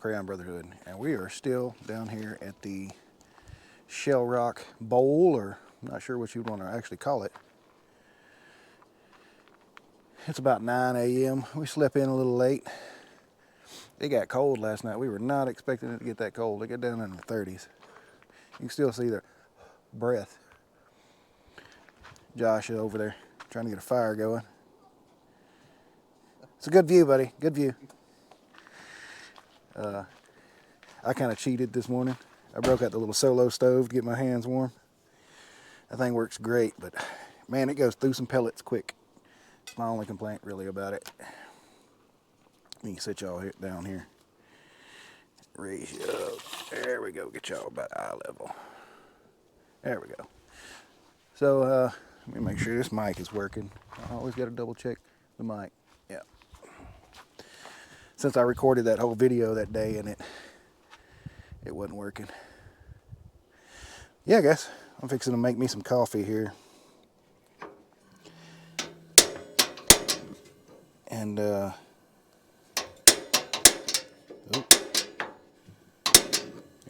Crayon Brotherhood, and we are still down here at the Shell Rock Bowl, or I'm not sure what you'd want to actually call it. It's about 9 a.m. We slept in a little late. It got cold last night. We were not expecting it to get that cold. It got down in the 30s. You can still see their breath. Josh is over there trying to get a fire going. It's a good view, buddy. Good view. I kind of cheated this morning. I broke out the little solo stove to get my hands warm. That thing works great, but man, it goes through some pellets quick. It's my only complaint really about it. Let me sit y'all down here. Raise you up. There we go. Get y'all about eye level. There we go. So let me make sure this mic is working. I always got to double check the mic. Yeah. Since I recorded that whole video that day and it wasn't working. Yeah, I guess I'm fixing to make me some coffee here. And there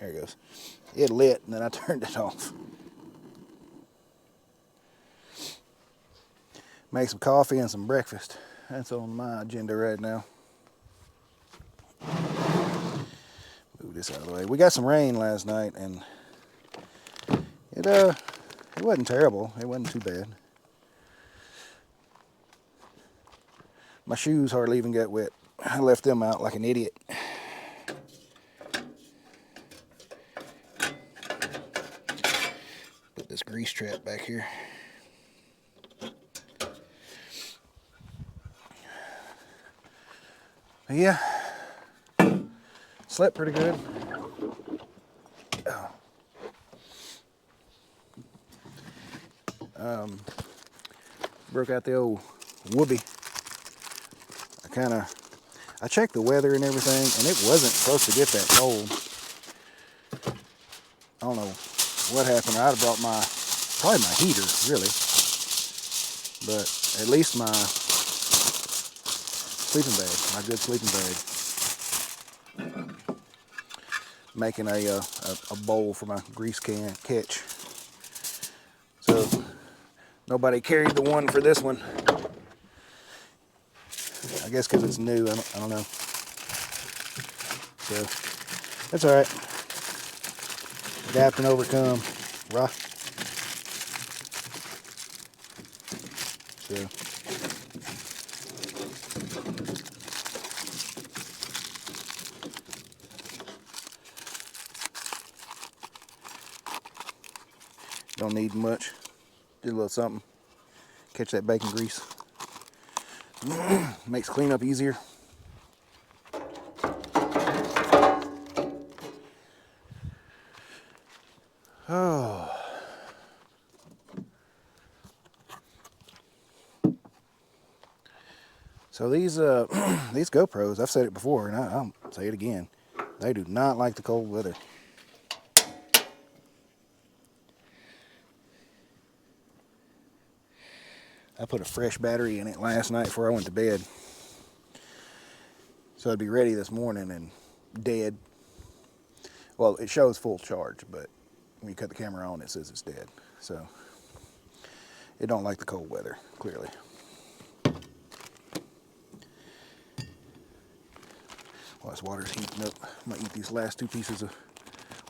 it goes. It lit and then I turned it off. Make some coffee and some breakfast. That's on my agenda right now. Move this out of the way. We got some rain last night and it wasn't terrible. It wasn't too bad. My shoes hardly even got wet. I left them out like an idiot. Put this grease trap back here. But yeah, slept pretty good. Broke out the old whoopee. I checked the weather and everything, and it wasn't supposed to get that cold. I don't know what happened. I'd have brought probably my heater, really. But at least my sleeping bag, my good sleeping bag. Making a bowl for my grease can catch. So nobody carried the one for this one. I guess because it's new, I don't know. So that's all right. Adapt and overcome, right? So don't need much. Did a little something. Catch that bacon grease. Makes cleanup easier. Oh. So these GoPros, I've said it before and I'll say it again. They do not like the cold weather. I put a fresh battery in it last night before I went to bed. So I'd be ready this morning and dead. Well, it shows full charge, but when you cut the camera on, it says it's dead. So it don't like the cold weather, clearly. While this water's heating up, I'm gonna eat these last 2 pieces of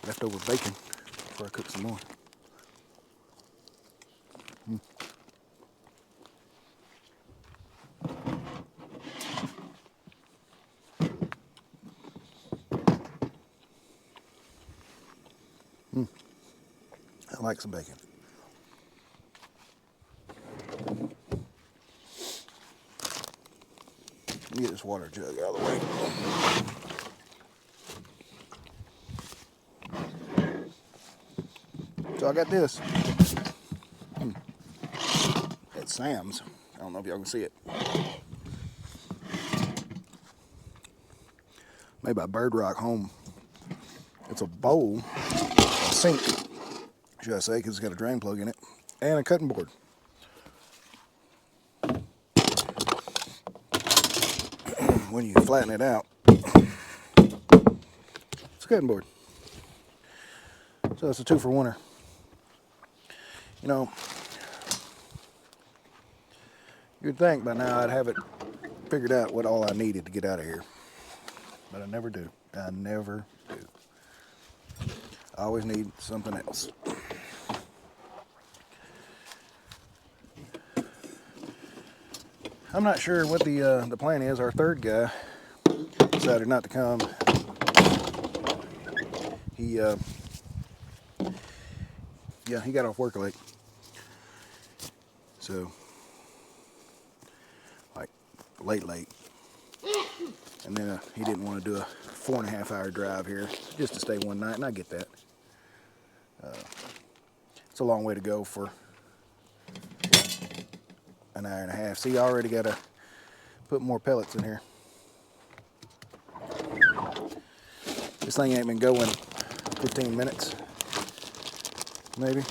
leftover bacon before I cook some more. I like some bacon. Let me get this water jug out of the way. So I got this. At Sam's. I don't know if y'all can see it. Made by Bird Rock Home. It's a bowl, a sink, should I say, because it's got a drain plug in it, and a cutting board. When you flatten it out, It's a cutting board. So it's a 2-for-1-er. You know, you'd think by now I'd have it figured out what all I needed to get out of here. But I never do. I never do. I always need something else. I'm not sure what the plan is. Our third guy decided not to come. He got off work late. So, like, late. And then he didn't want to do a 4.5-hour drive here just to stay one night, and I get that. It's a long way to go for an hour and a half. See, I already got to put more pellets in here. This thing ain't been going 15 minutes, maybe.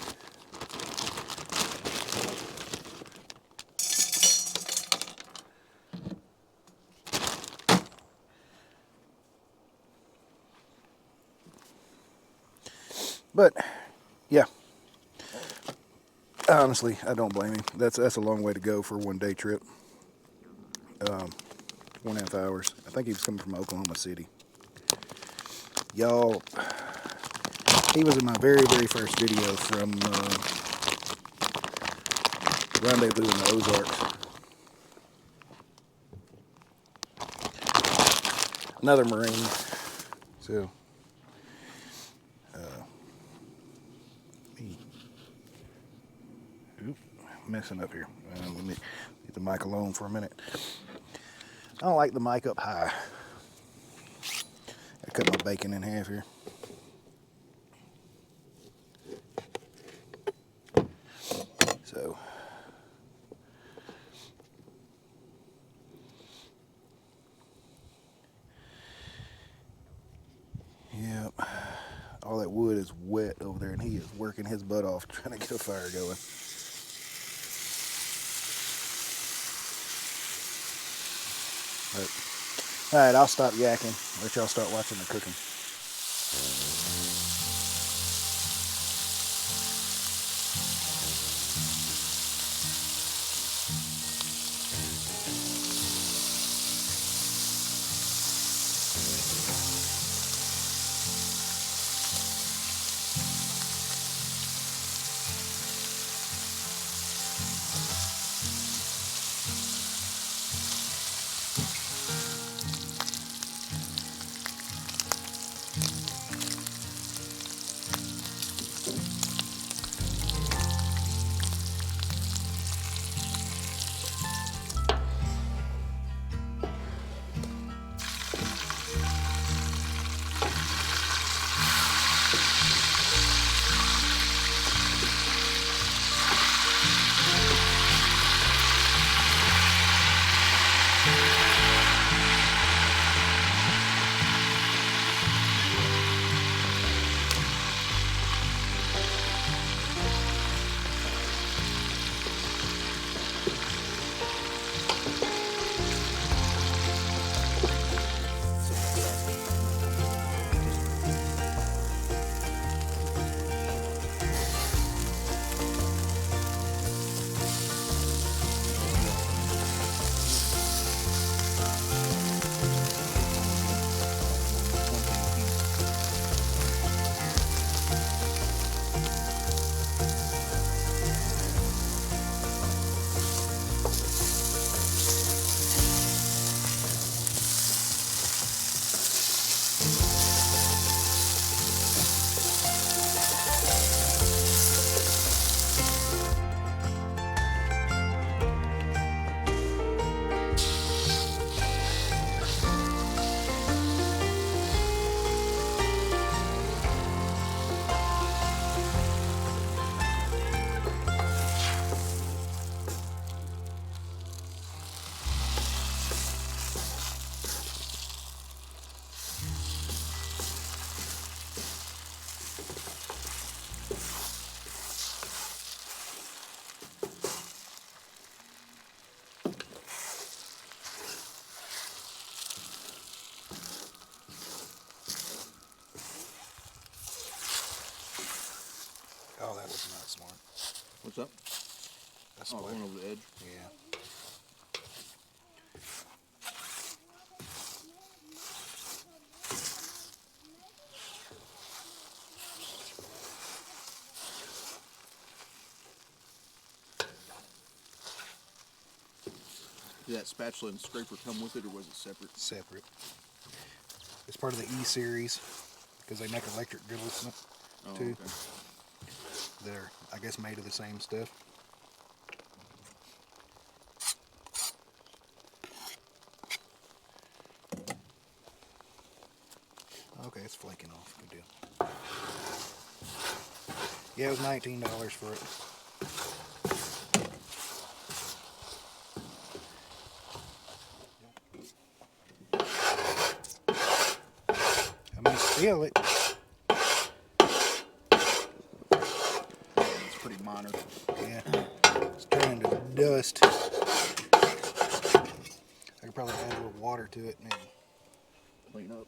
But yeah, honestly, I don't blame him. That's a long way to go for a one-day trip. 1.5 hours. I think he was coming from Oklahoma City. Y'all, he was in my very first video from Rendezvous in the Ozarks. Another Marine. So, messing up here. Let me get the mic alone for a minute. I don't like the mic up high. I cut my bacon in half here. So, yep. All that wood is wet over there, and he is working his butt off trying to get a fire going. But, all right, I'll stop yakking. Let y'all start watching the cooking. not smart. What's up? That's going over the edge. Yeah. Did that spatula and scraper come with it, or was it separate? Separate. It's part of the E series because they make electric griddles too. Okay. They're, I guess, made of the same stuff. Okay, it's flaking off. Good deal. Yeah, it was $19 for it. I mean, still, It's pretty minor. yeah, it's turning to dust. I could probably add a little water to it and Clean up.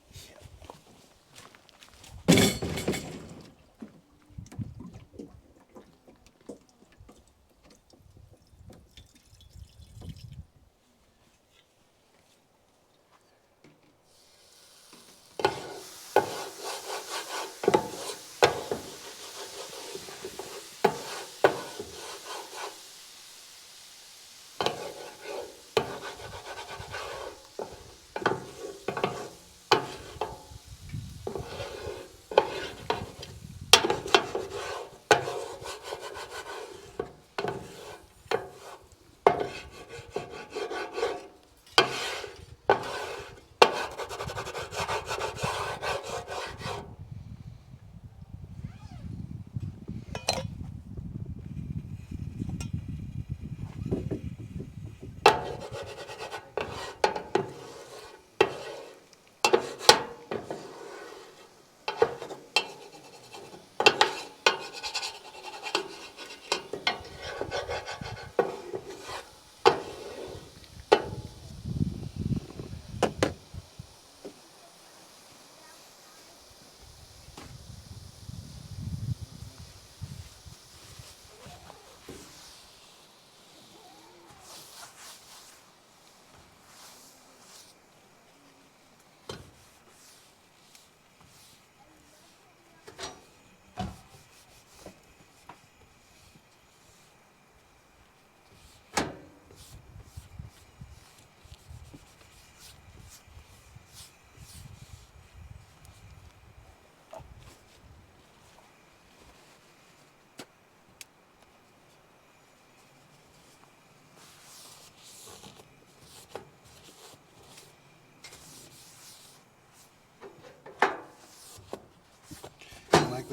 like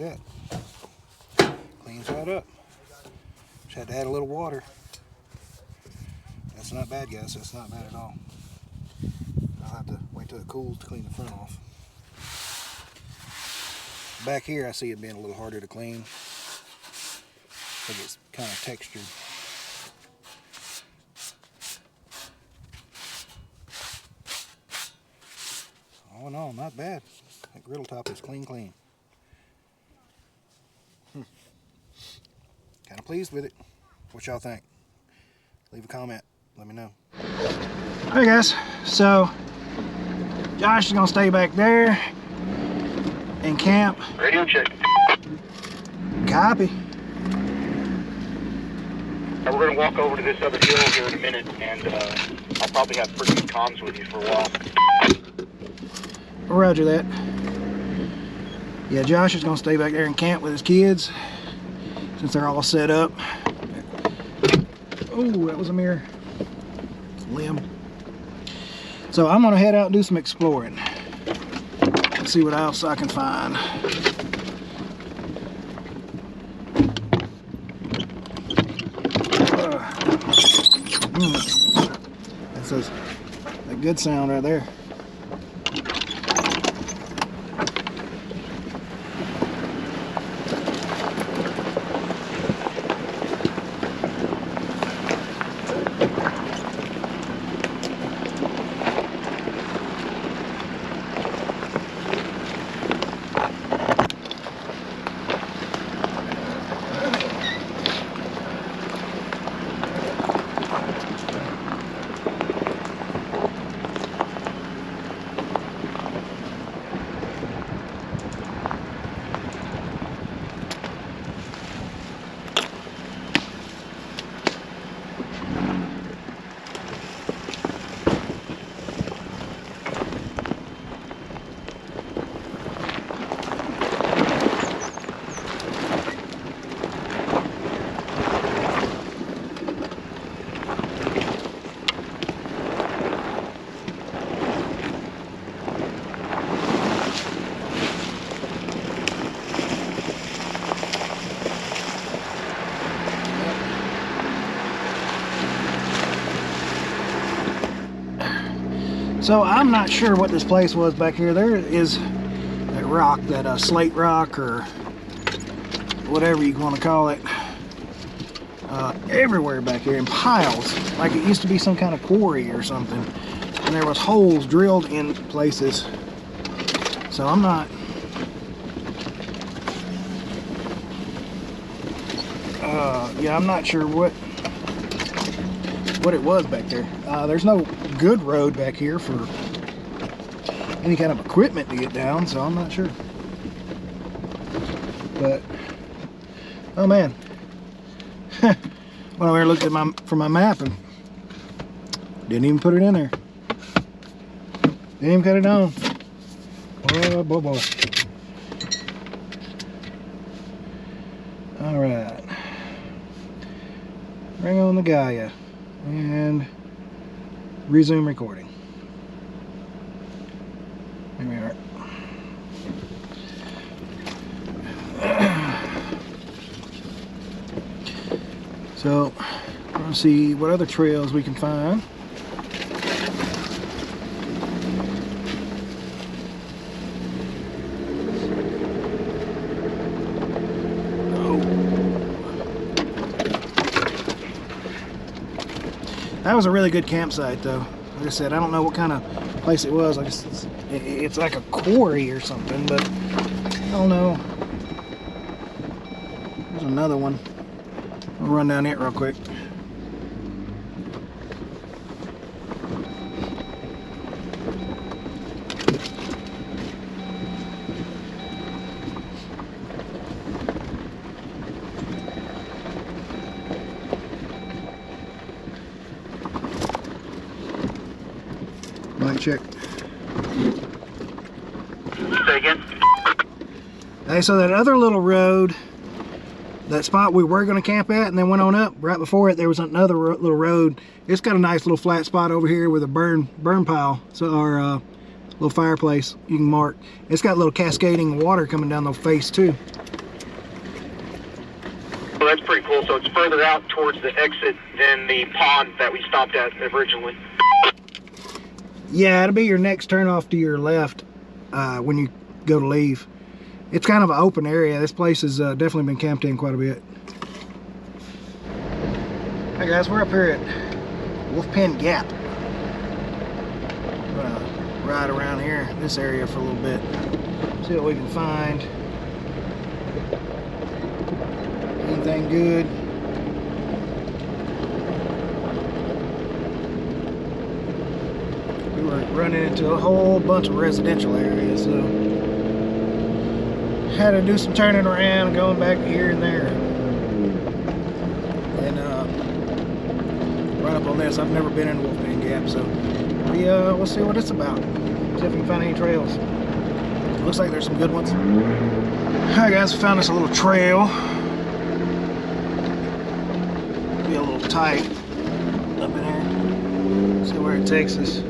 that. Cleans right up. Just had to add a little water. That's not bad, guys. That's not bad at all. I'll have to wait till it cools to clean the front off. Back here, I see it being a little harder to clean because it's kind of textured. All in all, not bad. That griddle top is clean. Kind of pleased with it. What y'all think? Leave a comment. Let me know. Hey guys, so Josh is gonna stay back there and camp. Radio check. Copy. We're going to walk over to this other hill here in a minute, and I'll probably have pretty good comms with you for a while. Roger that. Yeah, Josh is gonna stay back there and camp with his kids since they're all set up. Oh, that was a mere limb. So I'm gonna head out and do some exploring. Let's see what else I can find. That's a good sound right there. So I'm not sure what this place was back here. There is that rock, that slate rock or whatever you want to call it, everywhere back here in piles, like it used to be some kind of quarry or something. And there was holes drilled in places. So I'm not yeah, I'm not sure what it was back there. There's no good road back here for any kind of equipment to get down, so I'm not sure. But oh man, went over here, looked at my map, and didn't even put it in there. Didn't even cut it on. Oh boy, boy. All right. Bring on the Gaia and resume recording. Here we are. So, we're going to see what other trails we can find. That was a really good campsite, though. Like I said, I don't know what kind of place it was. I guess it's like a quarry or something, but I don't know. There's another one. I'll run down it real quick. Mic check. Say again? Hey, so that other little road, that spot we were going to camp at and then went on up, right before it there was another little road. It's got a nice little flat spot over here with a burn pile, so our little fireplace you can mark. It's got a little cascading water coming down the face too. Well, that's pretty cool. So it's further out towards the exit than the pond that we stopped at originally. Yeah, it'll be your next turn off to your left when you go to leave. It's kind of an open area. This place has definitely been camped in quite a bit. Hey guys, we're up here at Wolf Pen Gap. I'm gonna ride around here, this area for a little bit. See what we can find. Anything good? We were running into a whole bunch of residential areas, so had to do some turning around and going back here and there. And run up on this. I've never been in Wolfman Gap, so we'll see what it's about. See if we can find any trails. Looks like there's some good ones. Alright guys, we found us a little trail. Be a little tight up in there. See where it takes us.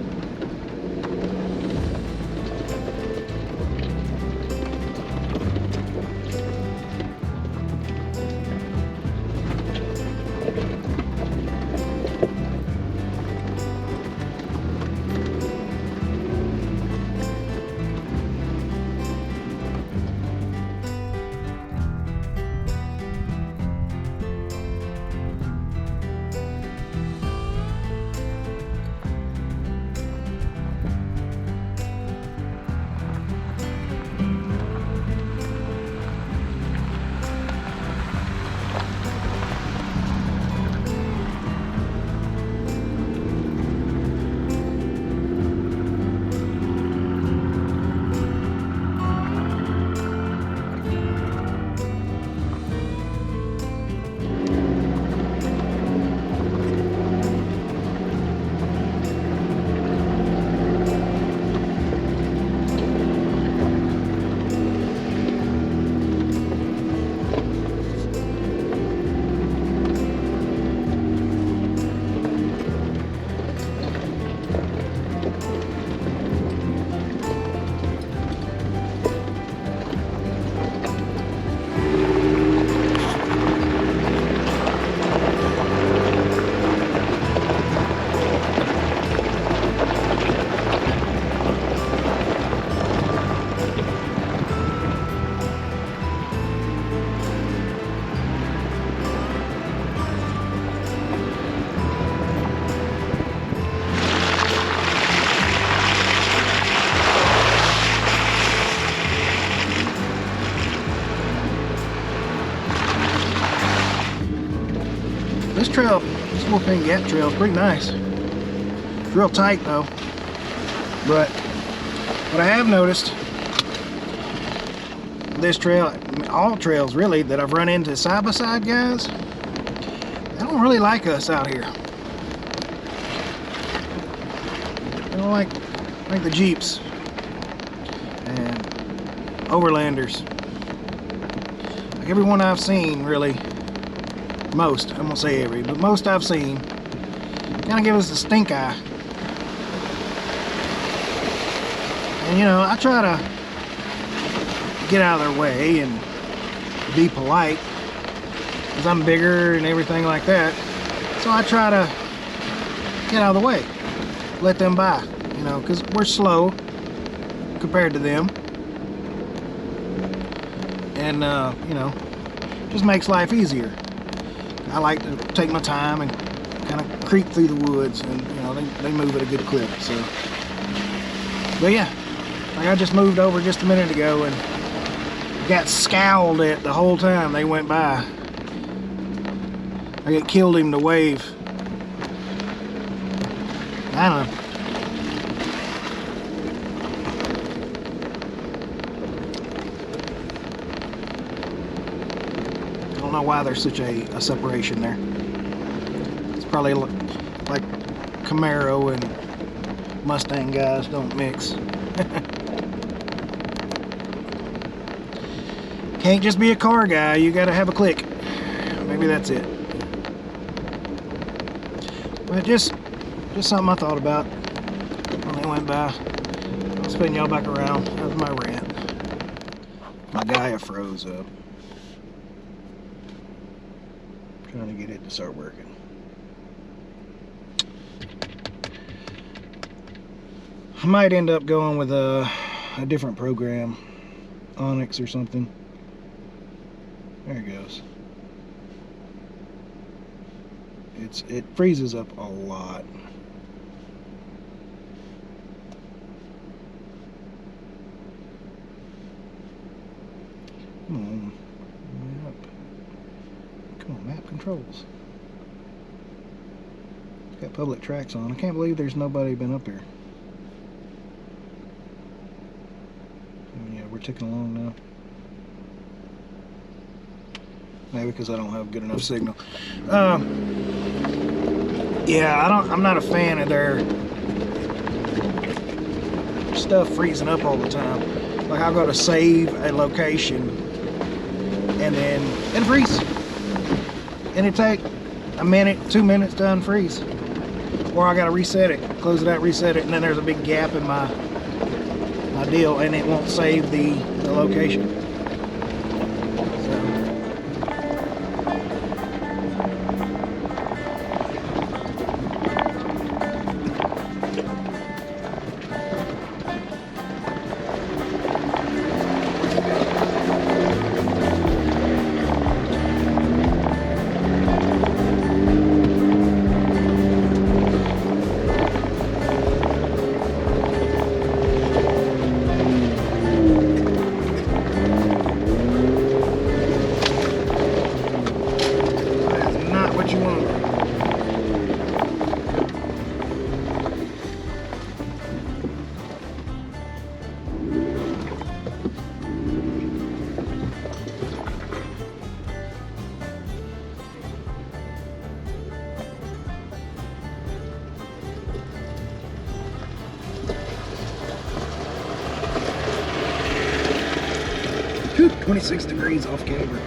This trail, this Wolfing Gap trail is pretty nice. It's real tight though. But what I have noticed, this trail, all trails really, that I've run into side-by-side guys, they don't really like us out here. They don't like the Jeeps and Overlanders. Like everyone I've seen, really, most, I'm gonna say every, but most I've seen, kind of give us the stink eye. And you know, I try to get out of their way and be polite, because I'm bigger and everything like that. So I try to get out of the way, let them by, you know, because we're slow compared to them. And you know, just makes life easier. I like to take my time and kind of creep through the woods, and you know, they move at a good clip. So, but yeah, like I just moved over just a minute ago and got scowled at the whole time they went by. I killed him to wave. I don't know. I don't know why there's such a separation there. It's probably like Camaro and Mustang guys don't mix. Can't just be a car guy, you gotta have a click. Maybe that's it. But just something I thought about when they went by. I'll spin y'all back around. That was my rant. My Gaia froze up. Trying to get it to start working. I might end up going with a different program, Onyx or something. There it goes. It freezes up a lot. Come on, map. Come on, map controls. It's got public tracks on. I can't believe there's nobody been up here. Oh, yeah, we're ticking along now. Maybe because I don't have good enough signal. Yeah, I'm not a fan of their stuff freezing up all the time. Like I'll go to save a location and then it'll freeze. And it take a minute, 2 minutes to unfreeze. Or I gotta reset it, close it out, reset it, and then there's a big gap in my deal and it won't save the location. Whew, 26 degrees off camera.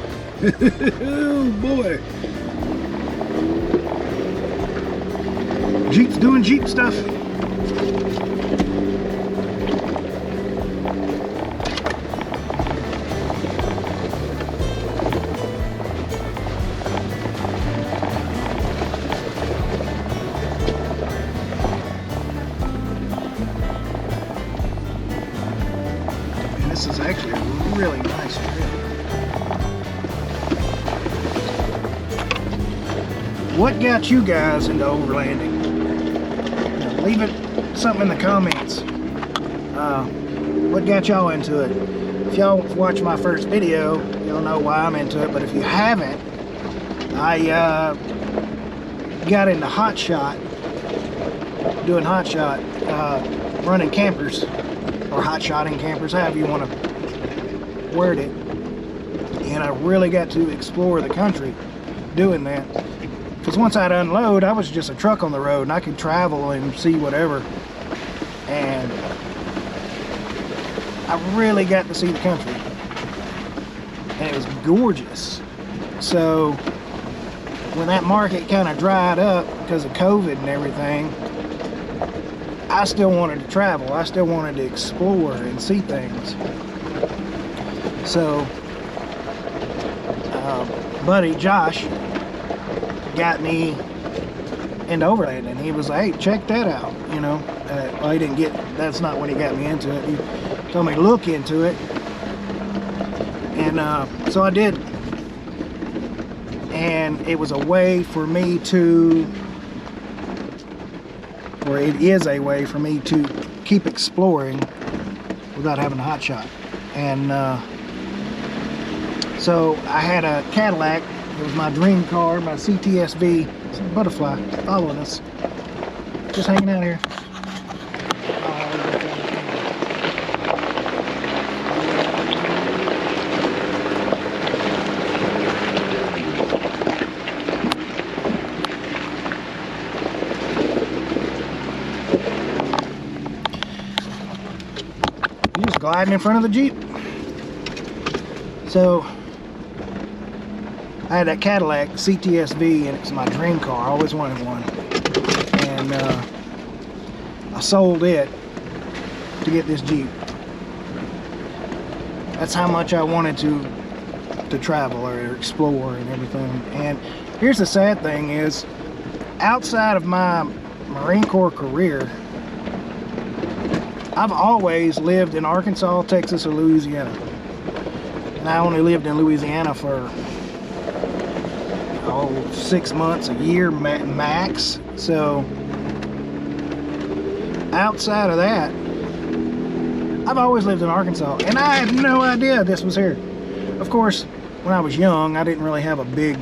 Oh boy. Jeep's doing Jeep stuff. And this is actually a really nice trail. What got you guys into overlanding? Leave it something in the comments. What got y'all into it? If y'all watched my first video, y'all know why I'm into it. But if you haven't, I got into hot shot, doing hot shot, running campers, or hot shotting campers, however you want to word it. And I really got to explore the country doing that. Because once I'd unload, I was just a truck on the road, and I could travel and see whatever. And I really got to see the country. And it was gorgeous. So when that market kind of dried up because of COVID and everything, I still wanted to travel. I still wanted to explore and see things. So buddy Josh got me into overland, and he was like, hey, check that out, you know. Well, he didn't get, that's not when he got me into it. He told me to look into it, and so I did. And it was a way for me to, or it is a way for me to keep exploring without having a hot shot. And so I had a Cadillac. It was my dream car, my CTSV. It's a butterfly following us, just hanging out here. You're just gliding in front of the Jeep. So I had that Cadillac CTSV, and it's my dream car. I always wanted one. And I sold it to get this Jeep. That's how much I wanted to travel or explore and everything. And here's the sad thing is, outside of my Marine Corps career, I've always lived in Arkansas, Texas, or Louisiana. And I only lived in Louisiana for 6 months, a year max. So outside of that, I've always lived in Arkansas, and I had no idea this was here. Of course, when I was young, I didn't really have a big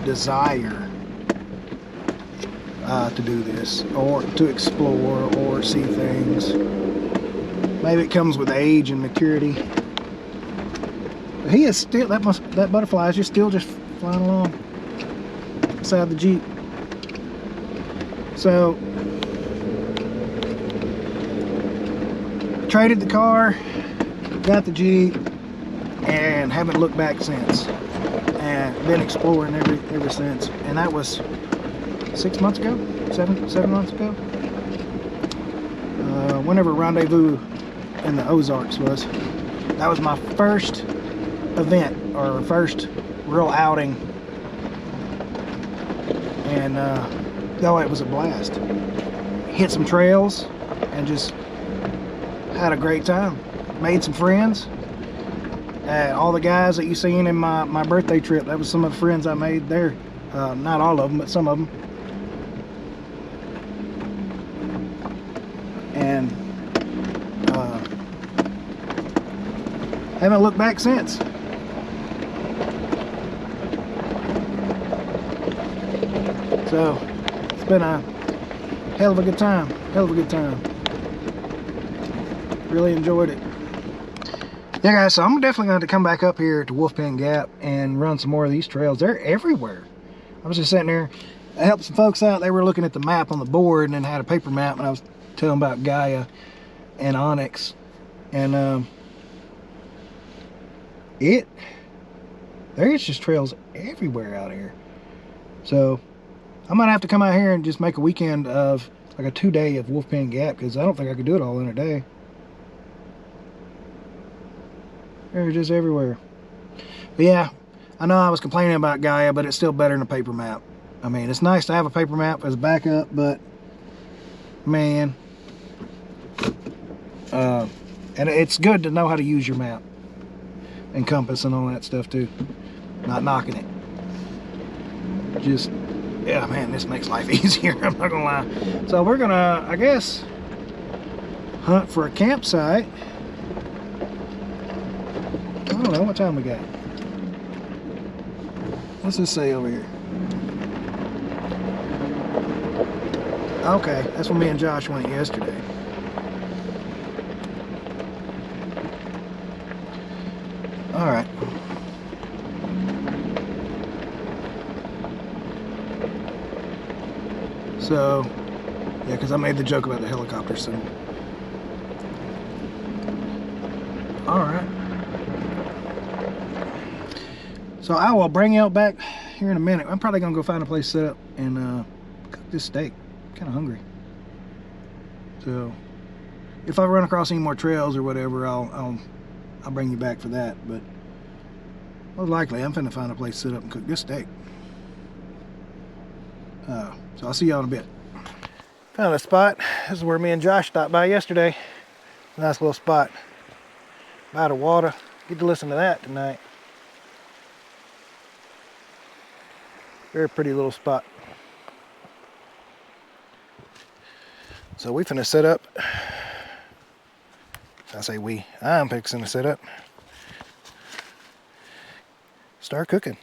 desire to do this, or to explore, or see things. Maybe it comes with age and maturity. But he is still, that butterfly is just still just flying along beside the Jeep. So traded the car, got the Jeep, and haven't looked back since. And been exploring ever since. And that was 6 months ago, seven months ago. Whenever Rendezvous in the Ozarks was. That was my first event, or first real outing. And oh, it was a blast. Hit some trails and just had a great time. Made some friends. All the guys that you seen in my birthday trip, that was some of the friends I made there. Not all of them, but some of them. And haven't looked back since. So it's been a hell of a good time. Really enjoyed it. Yeah, guys, so I'm definitely going to come back up here to Wolfpen Gap and run some more of these trails. They're everywhere. I was just sitting there. I helped some folks out. They were looking at the map on the board and then had a paper map, and I was telling them about Gaia and Onyx. And there's just trails everywhere out here. So I might have to come out here and just make a weekend of like a 2-day of Wolfpen Gap, because I don't think I could do it all in a day. They're just everywhere. But yeah, I know I was complaining about Gaia, but it's still better than a paper map. I mean, it's nice to have a paper map as a backup, but man, and it's good to know how to use your map and compass and all that stuff too. Not knocking it. Just, yeah, man, this makes life easier. I'm not gonna lie. So we're gonna, I guess, hunt for a campsite. I don't know what time we got. What's this say over here? Okay, that's where me and Josh went yesterday. All right. So, yeah, because I made the joke about the helicopter symbol. All right. So I will bring you out back here in a minute. I'm probably gonna go find a place to set up and cook this steak. I'm kind of hungry. So, if I run across any more trails or whatever, I'll bring you back for that. But most likely, I'm finna find a place to sit up and cook this steak. So I'll see y'all in a bit. Found a spot. This is where me and Josh stopped by yesterday. Nice little spot by the water. Get to listen to that tonight. Very pretty little spot. So we finna set up. I say we. I'm fixing to set up. Start cooking.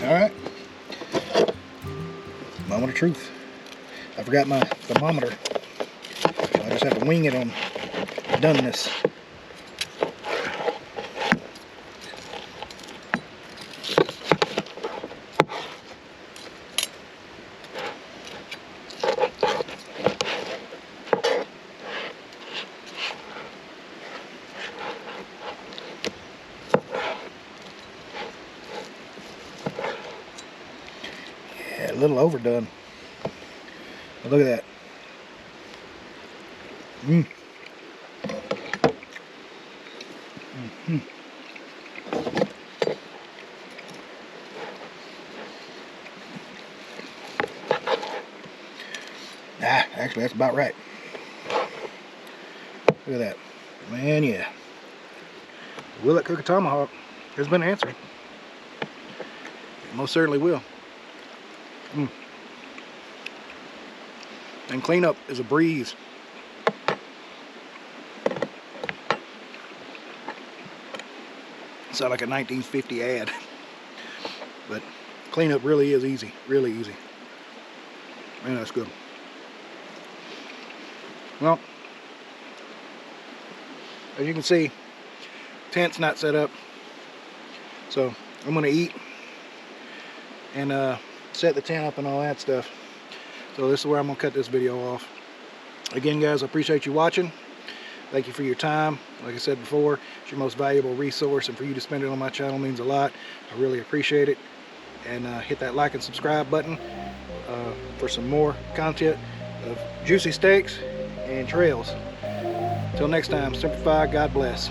Alright. Moment of truth. I forgot my thermometer. So I just have to wing it on doneness. Yeah, a little overdone. But look at that. Actually, that's about right. Look at that. Man, yeah. Will it cook a tomahawk? Has been answered. It most certainly will. And cleanup is a breeze. Sound like a 1950 ad. But cleanup really is easy. Really easy. Man, that's good. Well, as you can see, tent's not set up. So I'm gonna eat and set the tent up and all that stuff. So this is where I'm gonna cut this video off. Again, guys, I appreciate you watching. Thank you for your time. Like I said before, it's your most valuable resource, and for you to spend it on my channel means a lot. I really appreciate it. And hit that like and subscribe button for some more content of juicy steaks and trails. Until next time, simplify, God bless.